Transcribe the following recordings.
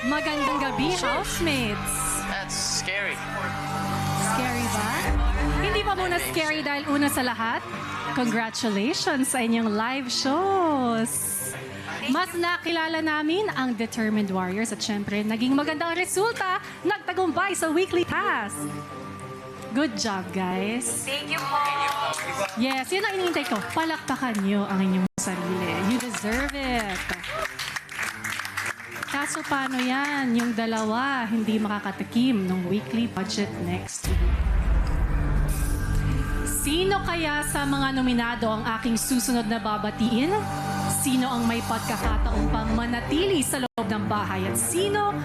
Magandang gabi, housemates. That's scary. Scary ba? Hindi pa muna scary dahil una sa lahat, congratulations sa inyong live shows. Mas nakilala namin ang Determined Warriors at syempre, naging magandang resulta, nagtagumpay sa weekly task. Good job, guys. Thank you po. Yes, yun ang inintay ko. Palakpakan nyo ang inyong sarili. You deserve it. Kaso paano yan? Yung dalawa, hindi makakatikim ng weekly budget next week. Sino kaya sa mga nominado ang aking susunod na babatiin? Sino ang may pagkakataong pang manatili sa loob ng bahay? At sino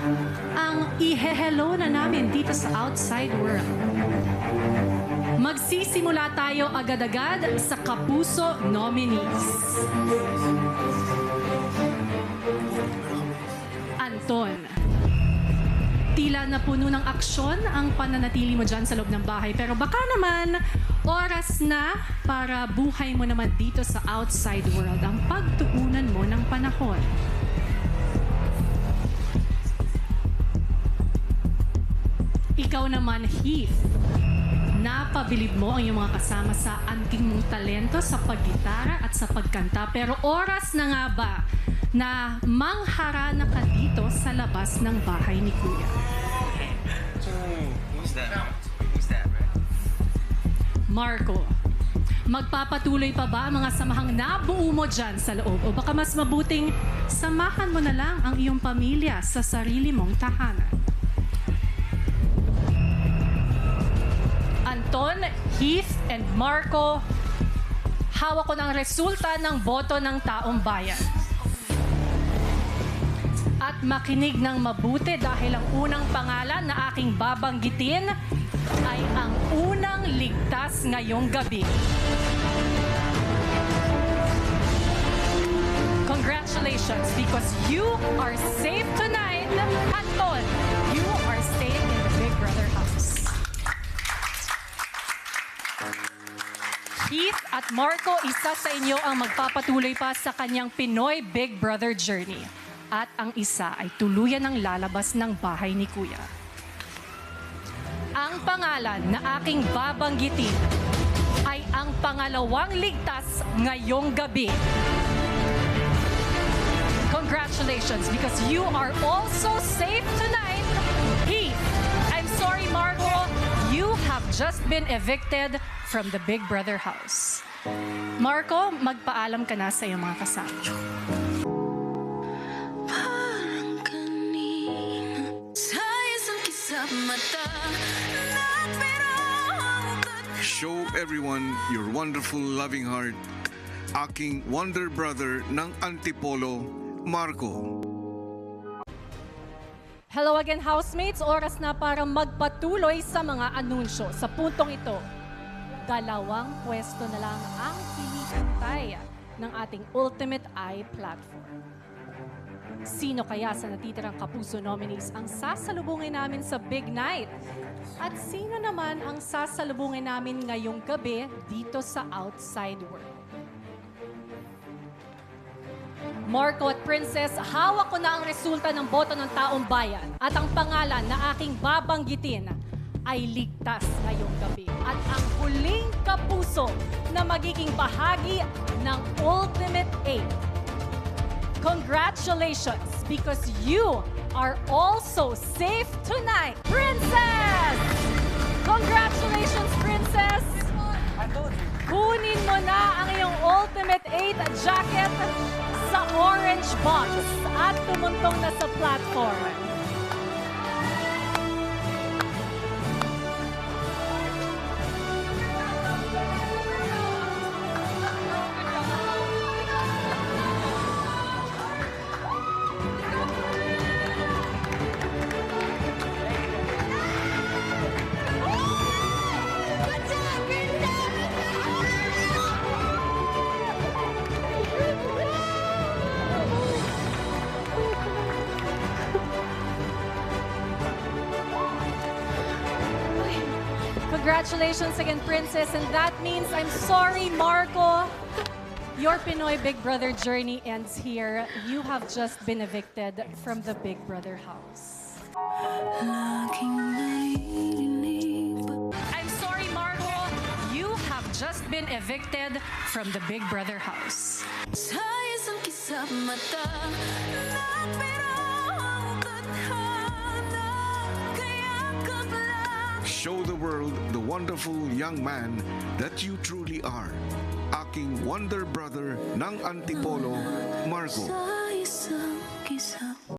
ang ihe-hello na namin dito sa outside world? Magsisimula tayo agad-agad sa Kapuso Nominees. Anton, tila na puno ng aksyon ang pananatili mo dyan sa loob ng bahay. Pero baka naman, oras na para buhay mo naman dito sa outside world ang pagtuunan mo ng panahon. Ikaw naman, Heath, napabilib mo ang iyong mga kasama sa anting mong talento sa paggitara at sa pagkanta. Pero oras na nga ba na mangharana ka dito sa labas ng bahay ni Kuya? Who's that? Who's that, right? Marco, magpapatuloy pa ba ang mga samahang nabuo mo dyan sa loob? O baka mas mabuting samahan mo na lang ang iyong pamilya sa sarili mong tahanan? Anton, Heath, and Marco, hawak ko ng resulta ng boto ng taong bayan. At makinig ng mabuti dahil ang unang pangalan na aking babanggitin ay ang unang ligtas ngayong gabi. Congratulations because you are safe tonight. Anton, you are staying in the Big Brother house. Heath at Marco, isa sa inyo ang magpapatuloy pa sa kanyang Pinoy Big Brother journey. At ang isa ay tuluyan ng lalabas ng bahay ni Kuya. Ang pangalan na aking babanggitin ay ang pangalawang ligtas ngayong gabi. Congratulations because you are also safe tonight. Heath, I'm sorry Marco, you have just been evicted from the Big Brother house. Marco, magpaalam ka na sa iyong mga kasama. Show everyone your wonderful loving heart. Aking wonder brother ng Antipolo, Marco. Hello again, housemates. Oras na para magpatuloy sa mga anunsyo. Sa puntong ito, 2 pwesto na lang ang hinihintay ng ating Ultimate Eye platform. Sino kaya sa natitirang Kapuso nominees ang sasalubungin namin sa Big Night? At sino naman ang sasalubungin namin ngayong gabi dito sa outside world? Marco at Princess, hawak ko na ang resulta ng boto ng taong bayan. At ang pangalan na aking babanggitin ay ligtas ngayong gabi. At ang huling kapuso na magiging bahagi ng Ultimate 8. Congratulations because you are also safe tonight. Princess! Congratulations, Princess! Kunin mo na ang iyong Ultimate 8 jacket sa orange box at tumuntong na sa platform. Congratulations again, Princess. And that means I'm sorry, Marco. Your Pinoy Big Brother journey ends here. You have just been evicted from the Big Brother house. I'm sorry, Marco. You have just been evicted from the Big Brother house. Sa isang kisap mata, napiro ang tadhana, kayakap lang. Show the world the wonderful young man that you truly are. Aking wonder brother ng Antipolo, Marco. Sa isang kisap